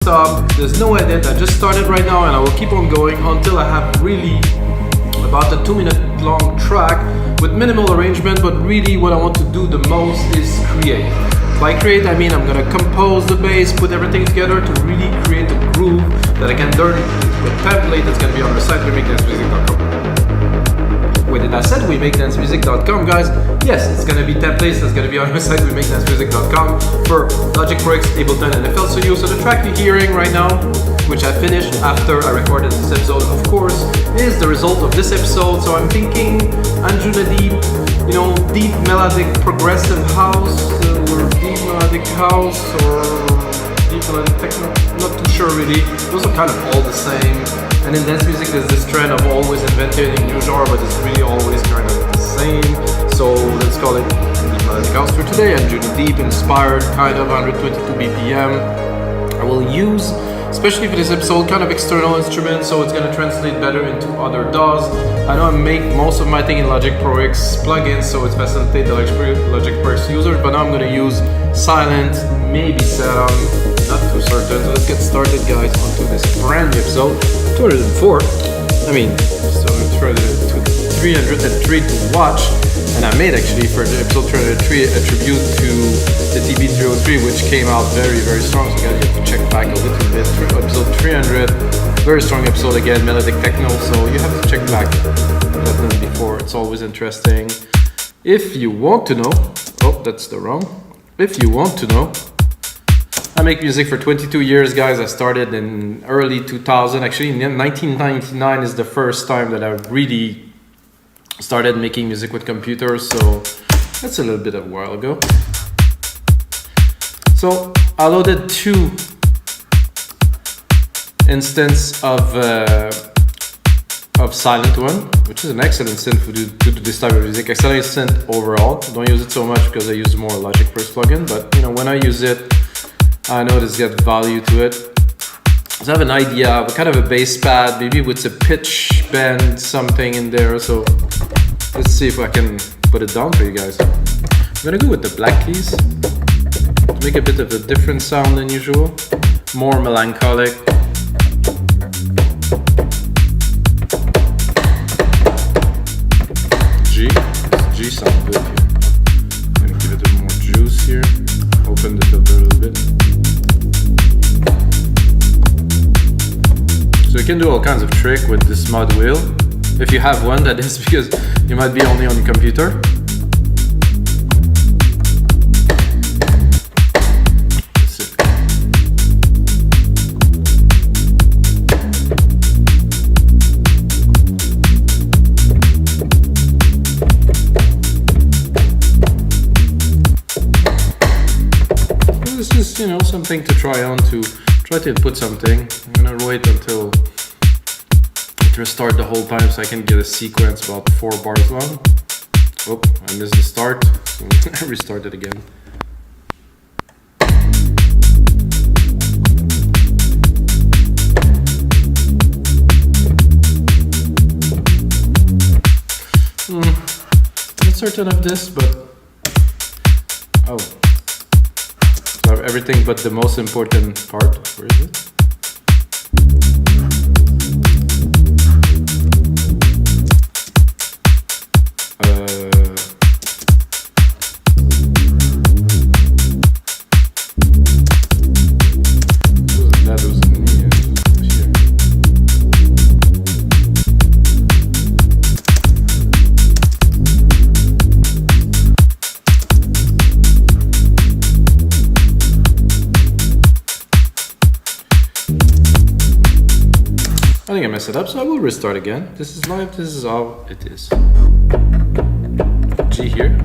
stop, there's no edit, I just started right now and I will keep on going until I have really about a 2-minute long track with minimal arrangement, but really what I want to do the most is create. By create I mean I'm gonna compose the bass, put everything together to really create a groove that I can turn into a template that's gonna be on our site, wemakedancemusic.com. Wait, did I said wemakedancemusic.com, guys? Yes, it's gonna be templates that's gonna be on our site, wemakedancemusic.com, for Logic Pro X, Ableton, and FL Studio. So the track you're hearing right now, which I finished after I recorded this episode, of course, is the result of this episode. So I'm thinking Anjunadeep, you know, deep melodic progressive house, or deep melodic house, or deep melodic techno, not too sure really. Those are kind of all the same. And in dance music there's this trend of always inventing a new genre, but it's really always kind of the same. So let's call it deep melodic house for today. Anjunadeep inspired, kind of 122 BPM. I will use, especially for this episode, kind of external instruments, so it's gonna translate better into other DAWs. I know I make most of my thing in Logic Pro X plugins, so it's facilitate the Logic Pro X users, but now I'm gonna use Silent, maybe Serum, not too certain. So let's get started, guys, onto this brand new episode, 204. I mean, so 303 to watch, and I made actually for the episode 303 a tribute to the TB303, which came out very, very strong. So you guys have to check back a little bit. Episode 300, very strong episode again, melodic techno. So you have to check back that before. It's always interesting. If you want to know, oh, that's the wrong. If you want to know, I make music for 22 years, guys. I started in early 2000. Actually, in 1999 is the first time that I really started making music with computers. So that's a little bit of a while ago. So I loaded 2 instances of Silent One, which is an excellent synth to do this type of music. Excellent synth overall. Don't use it so much because I use more Logic Pro plugin, but you know, when I use it, I know there's got value to it. So I have an idea of kind of a bass pad, maybe with a pitch bend, something in there. So let's see if I can put it down for you guys. I'm gonna go with the black keys to make a bit of a different sound than usual, more melancholic. G sound good here. I'm gonna give it a more juice here. Open the filter a little bit. So you can do all kinds of trick with this mod wheel. If you have one, that is, because you might be only on your computer. That's it. This is, you know, something to try on, to try to input something. I'm gonna wait until it restart the whole time so I can get a sequence about 4 bars long. Oh, I missed the start, so I restart it again. Not certain of this, but oh. Everything but the most important part. Where is it? That was here. I think I messed it up, so I will restart again. This is live, this is how it is. G here.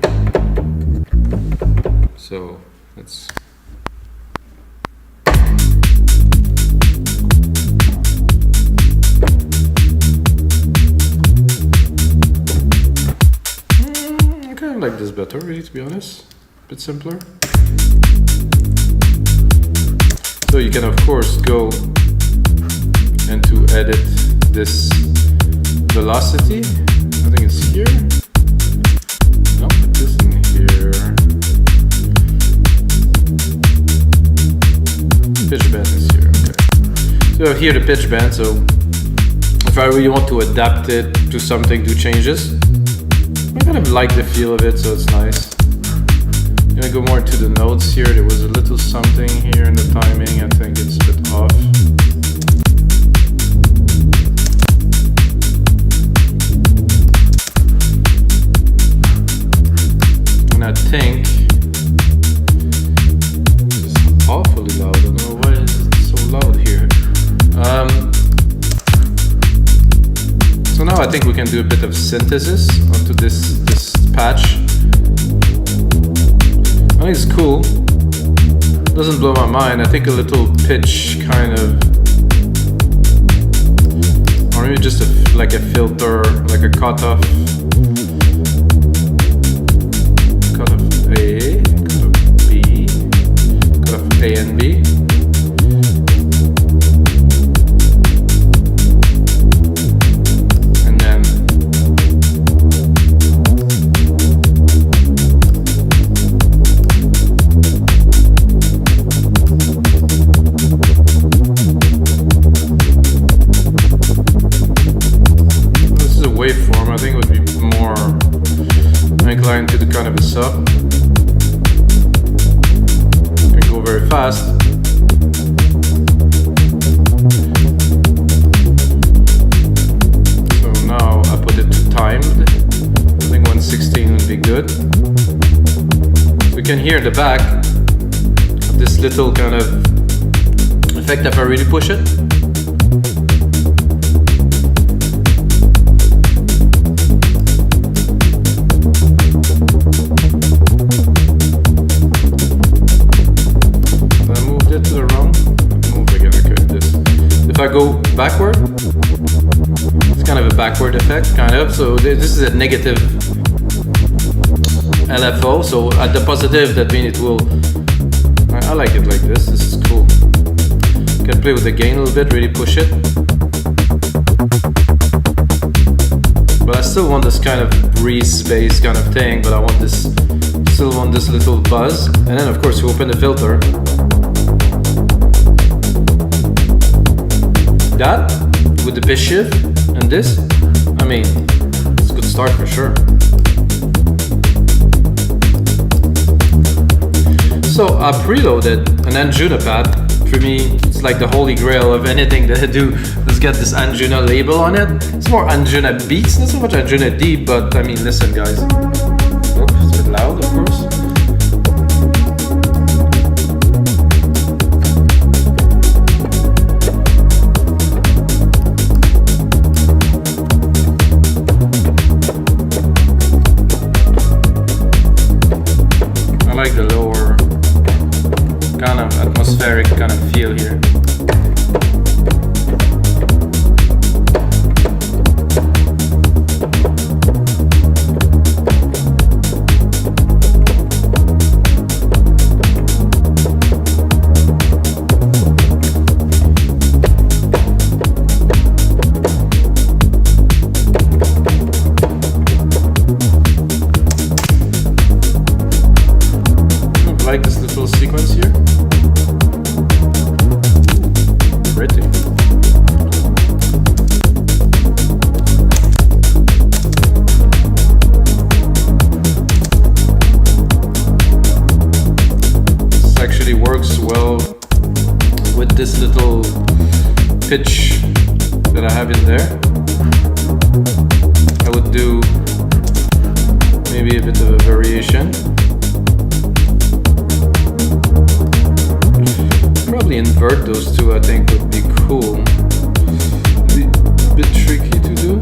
So let's... I kind of like this better, really, to be honest. A bit simpler. So you can, of course, go and to edit this velocity. I think it's here. No, it isn't here. Pitch bend is here. Okay. So here the pitch bend, so if I really want to adapt it to something, do changes, I kind of like the feel of it, so it's nice. I'm gonna go more to the notes here. There was a little something here in the timing, I think it's a bit off. And I think it's awfully loud. I don't know why it's so loud here. So now I think we can do a bit of synthesis onto this patch. I think it's cool. Doesn't blow my mind. I think a little pitch kind of, or maybe just like a filter, like a cutoff. Cutoff A, cutoff B, cutoff A and B. Waveform, I think it would be more inclined to the kind of a sub. Can go very fast. So now I put it to timed. I think 116 would be good. So you can hear the back of this little kind of effect if I really push it. If I go backward, it's kind of a backward effect, kind of. So this is a negative LFO. So at the positive, that means it will. I like it like this. This is cool. You can play with the gain a little bit, really push it. But I still want this kind of breeze bass kind of thing. But I want this, still want this little buzz. And then of course you open the filter. That with the pitch shift and this, I mean, it's a good start for sure. So I preloaded an Anjuna pad. For me, it's like the holy grail of anything that I do. Let's get this Anjuna label on it. It's more Anjuna beats, not so much Anjunadeep, but I mean, listen guys. Oops, it's a bit loud of course. I like the lower kind of atmospheric kind of feel here. I like this little sequence here. Pretty. This actually works well with this little pitch that I have in there. I would do maybe a bit of a variation. Probably invert those two, I think would be cool. Be a bit tricky to do.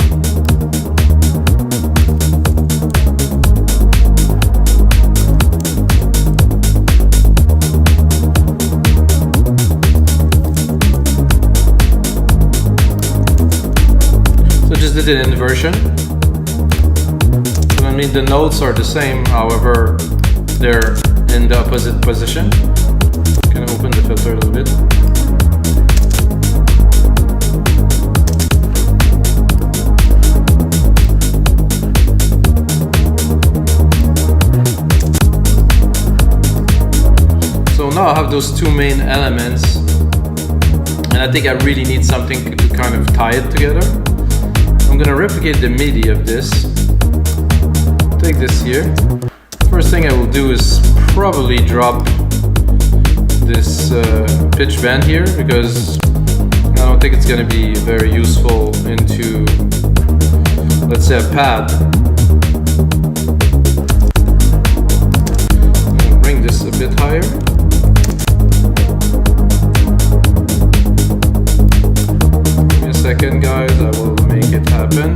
So just did an inversion. So I mean the notes are the same, however they're in the opposite position. Can I open the filter a little bit? So now I have those two main elements, and I think I really need something to kind of tie it together. I'm gonna replicate the MIDI of this. Take this here. First thing I will do is probably drop this pitch bend here, because I don't think it's gonna be very useful into, let's say, a pad. I'm gonna bring this a bit higher. Give me a second, guys, I will make it happen.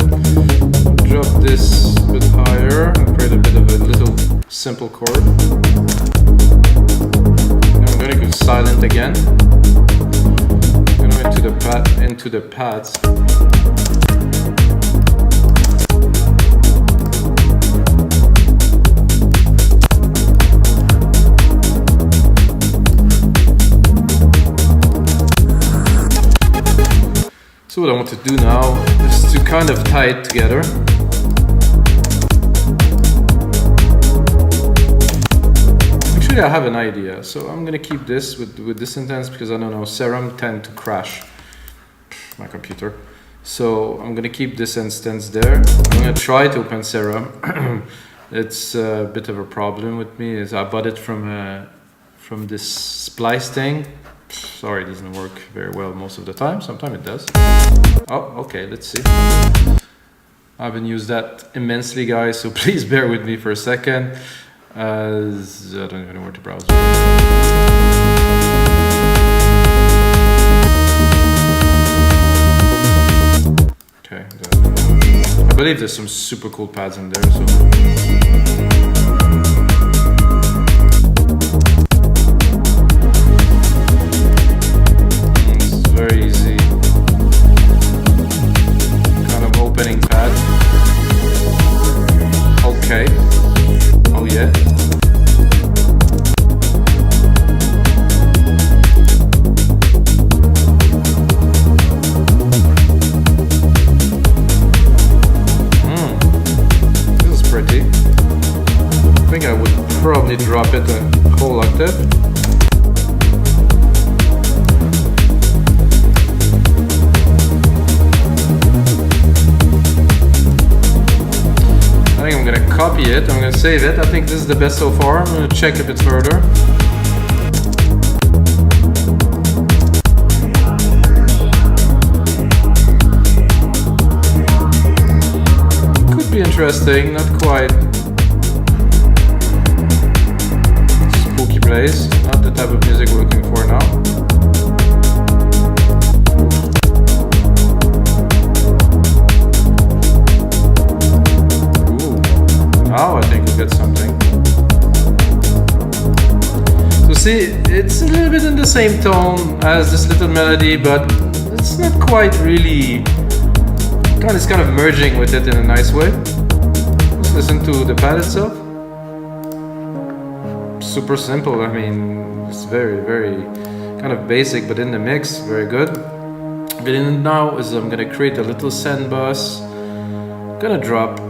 Drop this a bit higher and create a bit of a little simple chord. And I'm gonna go silent again. I'm gonna go into the pads. So what I want to do now is to kind of tie it together. Actually, I have an idea. So I'm gonna keep this with this instance, because I don't know, Serum tend to crash my computer. So I'm gonna keep this instance there. I'm gonna try to open Serum. It's a bit of a problem with me, is I bought it from this splice thing. Sorry, it doesn't work very well most of the time. Sometimes it does. Oh, okay, let's see. I haven't used that immensely, guys, so please bear with me for a second. I don't even know where to browse. Okay, I believe there's some super cool pads in there, so. Very easy kind of opening pad. Okay. Oh yeah. This is pretty. I think I would probably drop it a whole octave. I'm gonna copy it, I'm gonna save it. I think this is the best so far. I'm gonna check a bit further. Could be interesting, not quite spooky place. Not the type of music we're looking for now. Oh, I think we'll get something. So see, it's a little bit in the same tone as this little melody, but it's not quite really, it's kind of merging with it in a nice way. Let's listen to the pad itself. Super simple, I mean, it's very, very kind of basic, but in the mix, very good. What I'm gonna do now is I'm gonna create a little send bus. I'm gonna drop,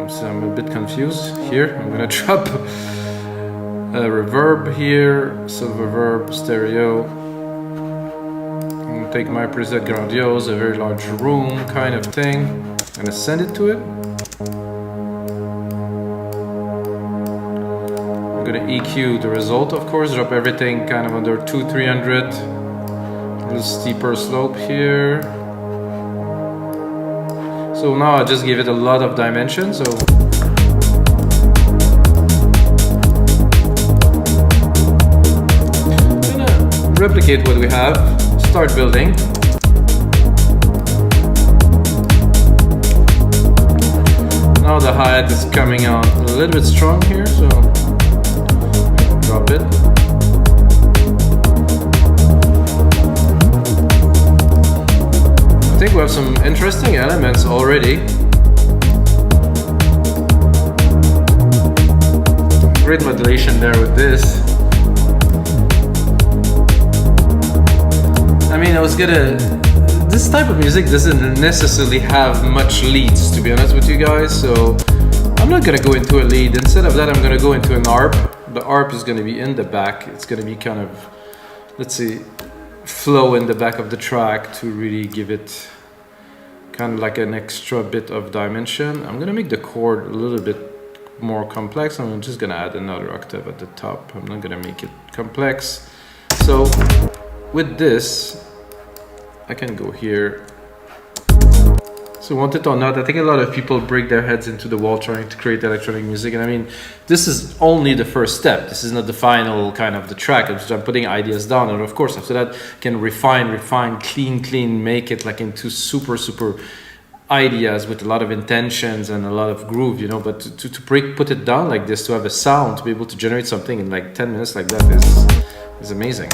so I'm a bit confused here. I'm gonna drop a reverb here, silver reverb, stereo. I'm gonna take my preset grandiose, a very large room kind of thing. I'm gonna send it to it. I'm gonna EQ the result, of course, drop everything kind of under 200-300. A little steeper slope here. So now I just give it a lot of dimension, so I'm gonna replicate what we have, start building. Now the hi-hat is coming out a little bit strong here, so drop it. I think we have some interesting elements already. Great modulation there with this. I mean, this type of music doesn't necessarily have much leads, to be honest with you guys, so I'm not gonna go into a lead. Instead of that, I'm gonna go into an arp. The arp is gonna be in the back. It's gonna be kind of let's see, flow in the back of the track to really give it kind of like an extra bit of dimension. I'm gonna make the chord a little bit more complex. I'm just gonna add another octave at the top. I'm not gonna make it complex. So with this, I can go here. So want it or not, I think a lot of people break their heads into the wall trying to create electronic music. And I mean, this is only the first step. This is not the final kind of the track. I'm putting ideas down. And of course, after that, can refine, clean, make it like into super ideas with a lot of intentions and a lot of groove, you know. But to put it down like this, to have a sound, to be able to generate something in like 10 minutes like that is amazing.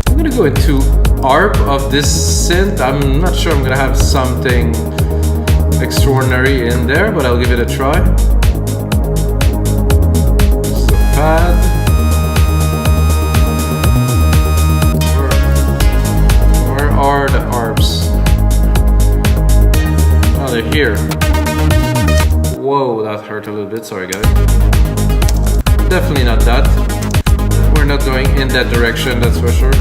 I'm gonna go into ARP of this synth. I'm not sure I'm gonna have something extraordinary in there, but I'll give it a try. This is a pad. Where are the ARPs? Oh, they're here. Whoa, that hurt a little bit, sorry guys. Definitely not that. We're not going in that direction, that's for sure.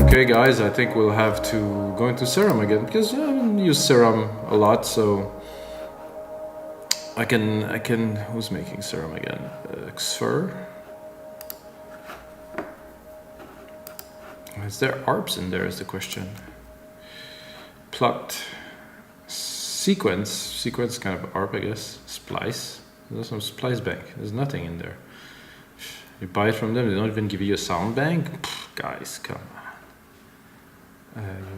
Okay guys, I think we'll have to go into Serum again, because I haven't used Serum a lot, so I can, who's making Serum again? Xfer? Is there ARPs in there is the question. Plucked. Sequence kind of ARP, I guess. Splice. There's some splice bank. There's nothing in there. You buy it from them, they don't even give you a sound bank? Pff, guys, come on.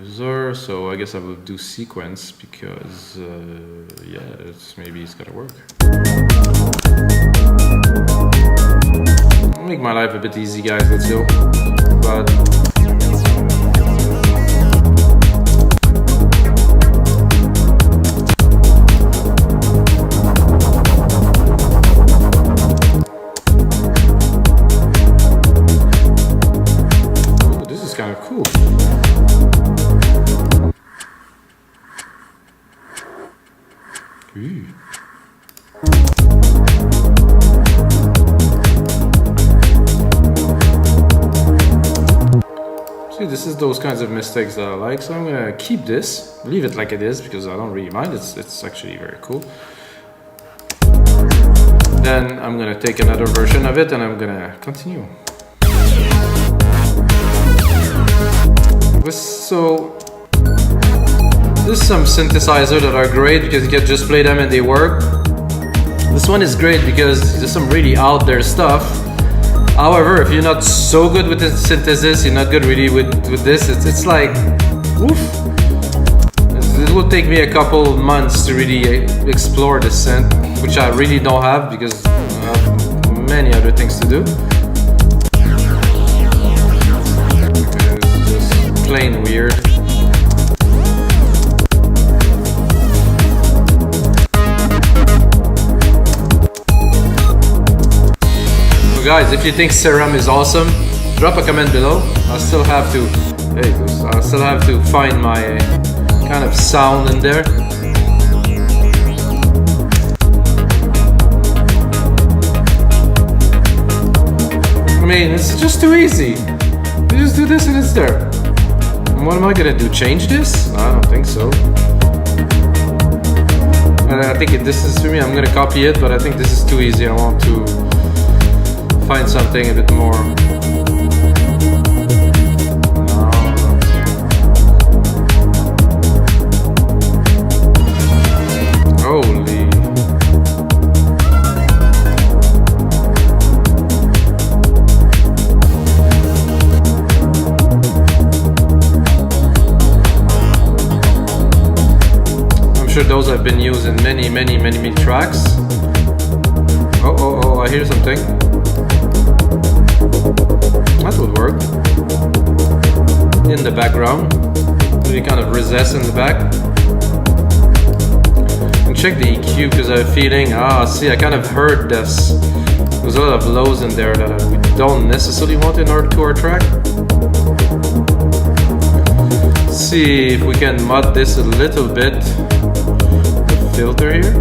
User, so I guess I will do sequence because yeah, maybe it's gotta work. Make my life a bit easy, guys. Let's go. But ooh, this is kind of cool. Ooh. See, this is those kinds of mistakes that I like, so I'm gonna keep this, leave it like it is, because I don't really mind. It's actually very cool. Then I'm gonna take another version of it and I'm gonna continue. So there's some synthesizers that are great because you can just play them and they work. This one is great because there's some really out there stuff. However, if you're not so good with the synthesis, you're not good really with this, it's like, oof. It will take me a couple months to really explore this synth, which I really don't have because I have many other things to do. It's just plain weird. Guys, if you think Serum is awesome, drop a comment below. I still have to, I still have to find my kind of sound in there. I mean, it's just too easy. You just do this and it's there. And what am I gonna do? Change this? I don't think so. And I think this is for me. I'm gonna copy it, but I think this is too easy. I want to find something a bit more. Holy. I'm sure those have been used in many tracks. Oh, I hear something. That would work. In the background. Really kind of recess in the back. And check the EQ because I have a feeling, see, I kind of heard this There's a lot of lows in there that we don't necessarily want in our track. Let's see if we can mod this a little bit. The filter here.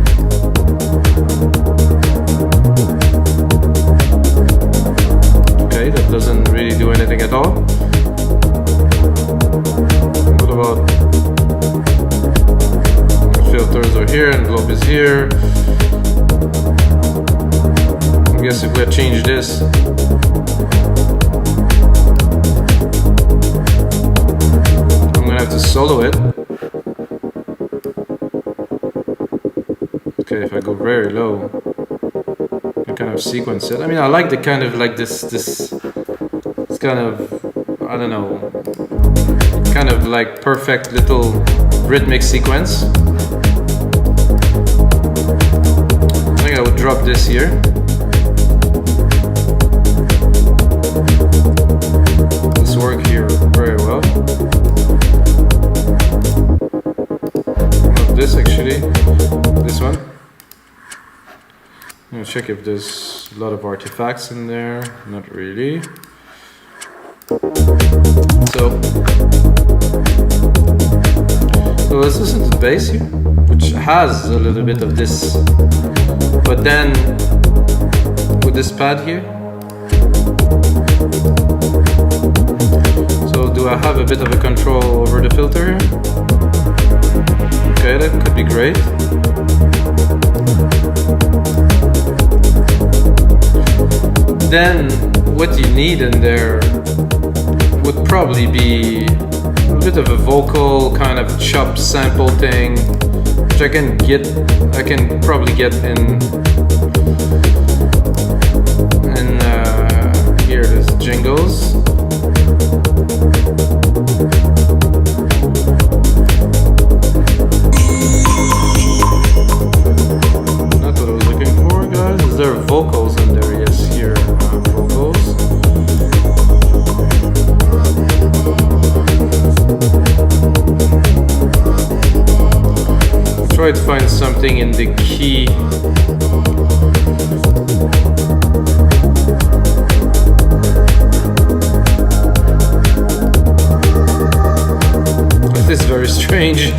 Okay, that doesn't really do anything at all. What about the filters are here, envelope is here. I guess if we had changed this, I'm gonna have to solo it. Okay, if I go very low, I kind of sequence it. I mean, I like the kind of like this kind of, I don't know, kind of like perfect little rhythmic sequence. I think I would drop this here. This work here very well. Not this actually, this one. I'm gonna check if there's a lot of artifacts in there. Not really. So let's listen to the bass here, which has a little bit of this, but then with this pad here. So do I have a bit of a control over the filter here? Okay, that could be great. Then what you need in there would probably be a bit of a vocal kind of chop sample thing, which I can probably get in here. There's jingles. Not what I was looking for, guys. Is there vocals in there? Yes, here vocals. Try to find something in the key. This is very strange.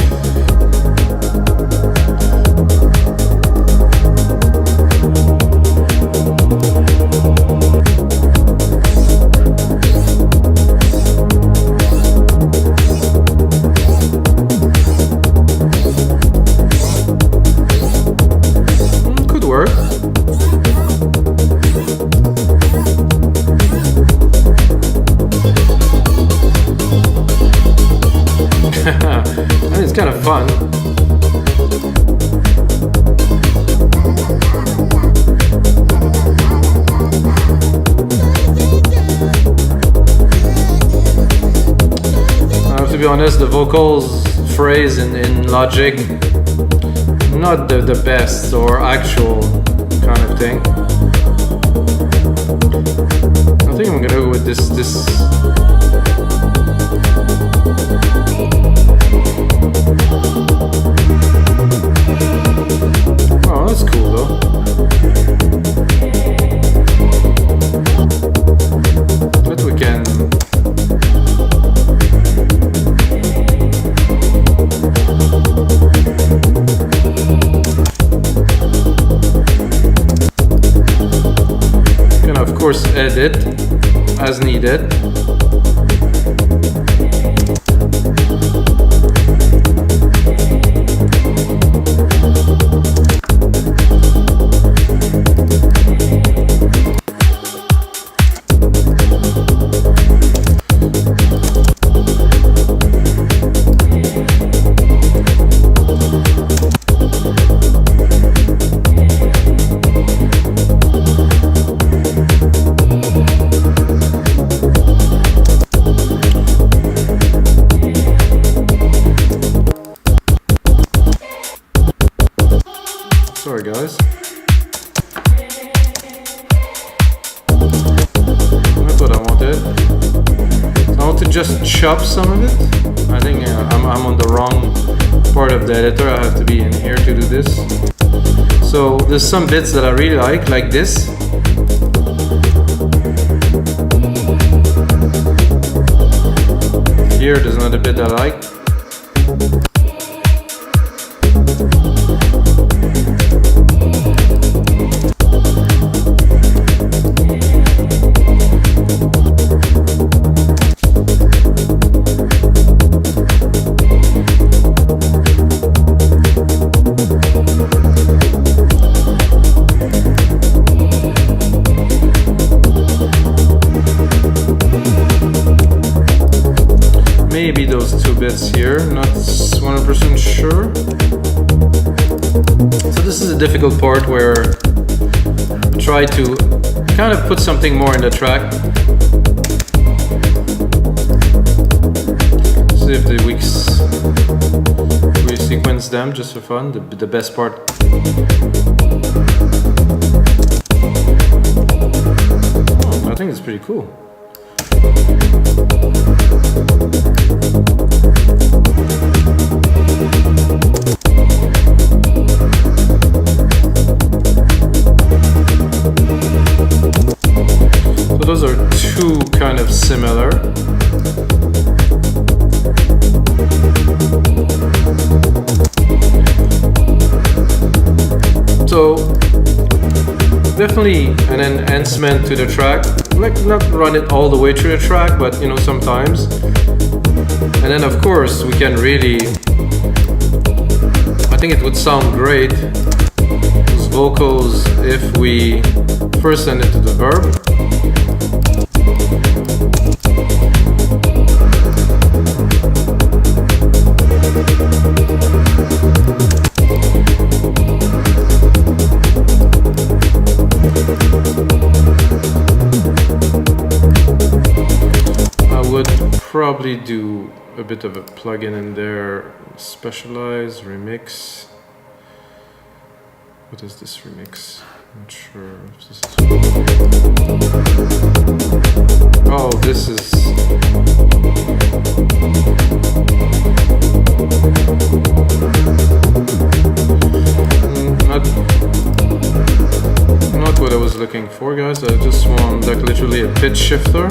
It's kind of fun. I have to be honest, the vocals phrase in Logic, not the best or actual kind of thing. I think I'm gonna go with this. Oh, that's cool though. But we can of course edit as needed. Sorry guys. That's what I wanted. I want to just chop some of it. I think I'm on the wrong part of the editor. I have to be in here to do this. So there's some bits that I really like this. here, there's another bit I like. Maybe those two bits here, not 100% sure. So this is a difficult part where I try to kind of put something more in the track. See if we sequence them just for fun, the best part. Oh, I think it's pretty cool. So those are two kind of similar. So definitely an enhancement to the track. Like not run it all the way through the track, but you know, sometimes. And then of course we can really, I think it would sound great, those vocals, if we first send it to the verb. Probably do a bit of a plugin in there, specialize, remix. What is this remix? Not sure if this is. Oh, this is. Not what I was looking for, guys. I just want like literally a pitch shifter.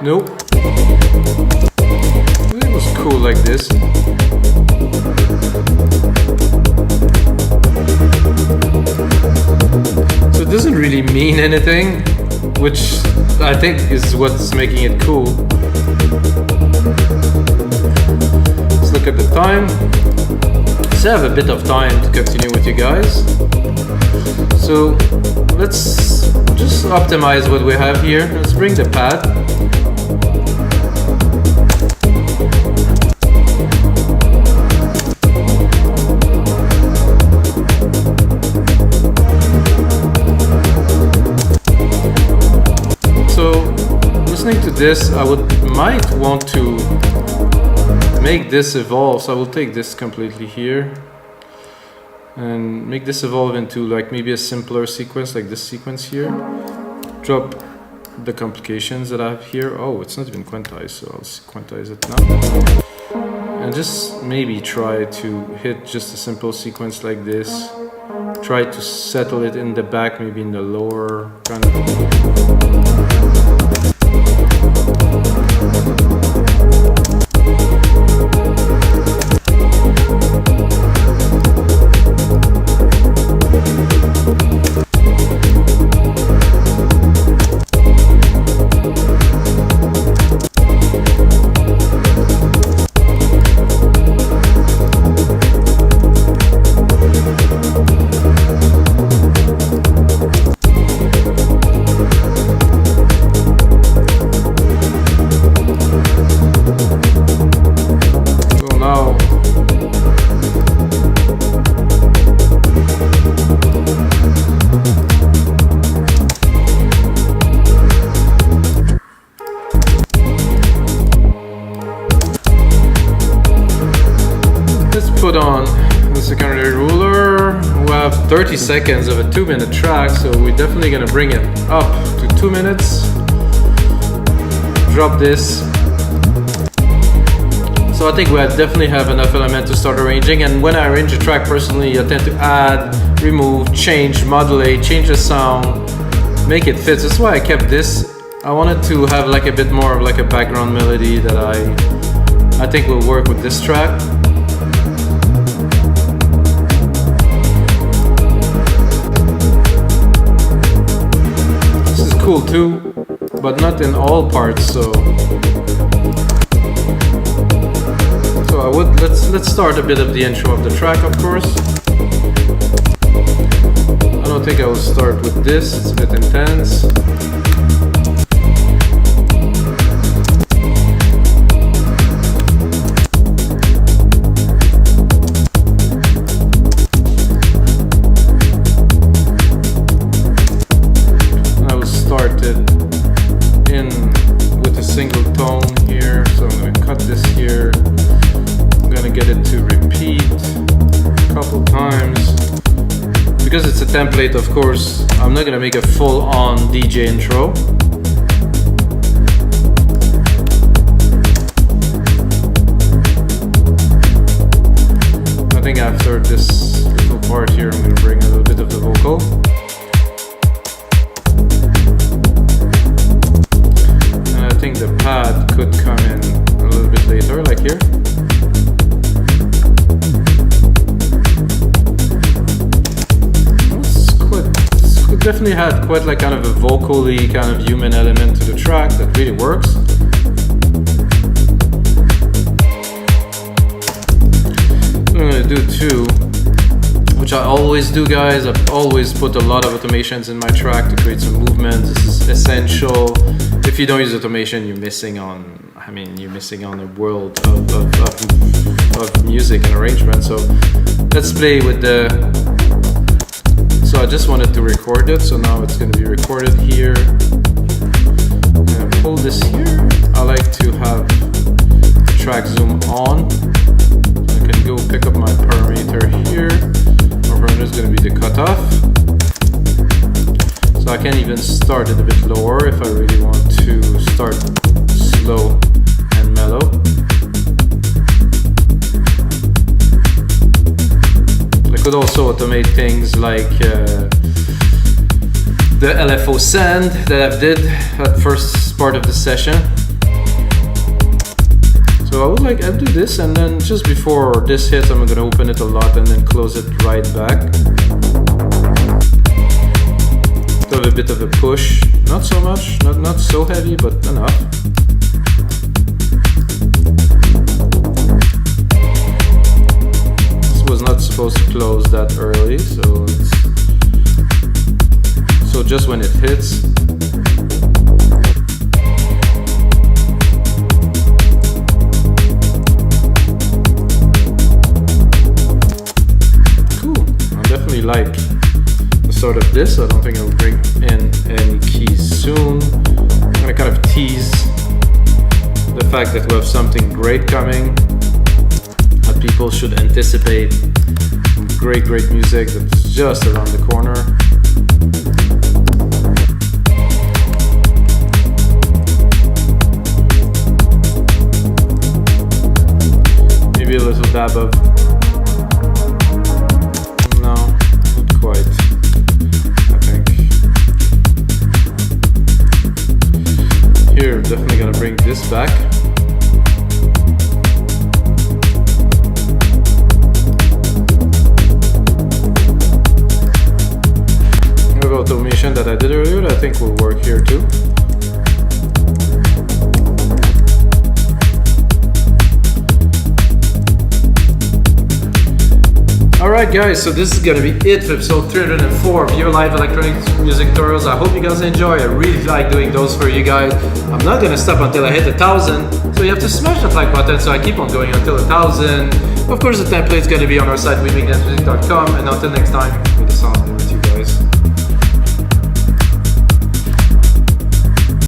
Nope. It was cool like this. So it doesn't really mean anything, which I think is what's making it cool. Let's look at the time. So I have a bit of time to continue with you guys. So let's just optimize what we have here. Let's bring the pad. Listening to this, I might want to make this evolve, so I will take this completely here and make this evolve into like maybe a simpler sequence, like this sequence here. Drop the complications that I have here. Oh, it's not even quantized, so I'll quantize it now. And just maybe try to hit just a simple sequence like this. Try to settle it in the back, maybe in the lower kind of. 30 seconds of a 2-minute track, so we're definitely gonna bring it up to 2 minutes. Drop this. So I think we definitely have enough element to start arranging, and when I arrange a track personally, I tend to add, remove, change, modulate, change the sound, make it fit. That's why I kept this. I wanted to have like a bit more of like a background melody that I think will work with this track. This is cool too, but not in all parts, so I would let's start a bit of the intro of the track, of course. I don't think I will start with this, it's a bit intense. And I will start it in with a single tone here, so I'm going to cut this here. I'm gonna get it to repeat a couple times. Because it's a template, of course, I'm not gonna make a full-on DJ intro. I think after this little part here, I'm gonna bring a little bit of the vocal. And I think the pad could come in a little bit later, like here. Definitely had quite like kind of a vocally kind of human element to the track that really works. What I'm gonna do too, which I always do, guys, I've always put a lot of automations in my track to create some movement. This is essential. If you don't use automation, you're missing on, you're missing on a world of music and arrangement. So let's play with the. So I just wanted to record it, so now it's going to be recorded here. I'm going to pull this here. I like to have the track zoom on. So I can go pick up my parameter here. My parameter is going to be the cutoff. So I can even start it a bit lower if I really want to start slow and mellow. Could also automate things like the LFO send that I did at first part of the session. So I'll do this, and then just before this hits, I'm gonna open it a lot and then close it right back. To have a bit of a push, not so much, not so heavy, but enough. Was not supposed to close that early, so just when it hits. Cool. I definitely like the start of this. I don't think I'll bring in any keys soon. I'm gonna kind of tease the fact that we have something great coming. People should anticipate great music that's just around the corner. Maybe a little dab of, no, not quite, I think. Here, definitely gonna bring this back. Automation that I did earlier that I think will work here too. Alright guys, so this is gonna be it for episode 304 of your live electronic music tutorials. I hope you guys enjoy. I really like doing those for you guys. I'm not gonna stop until I hit 1,000, so you have to smash that like button, so I keep on going until 1,000. Of course the template is gonna be on our site, wemakedance.music.com, and until next time, peace out.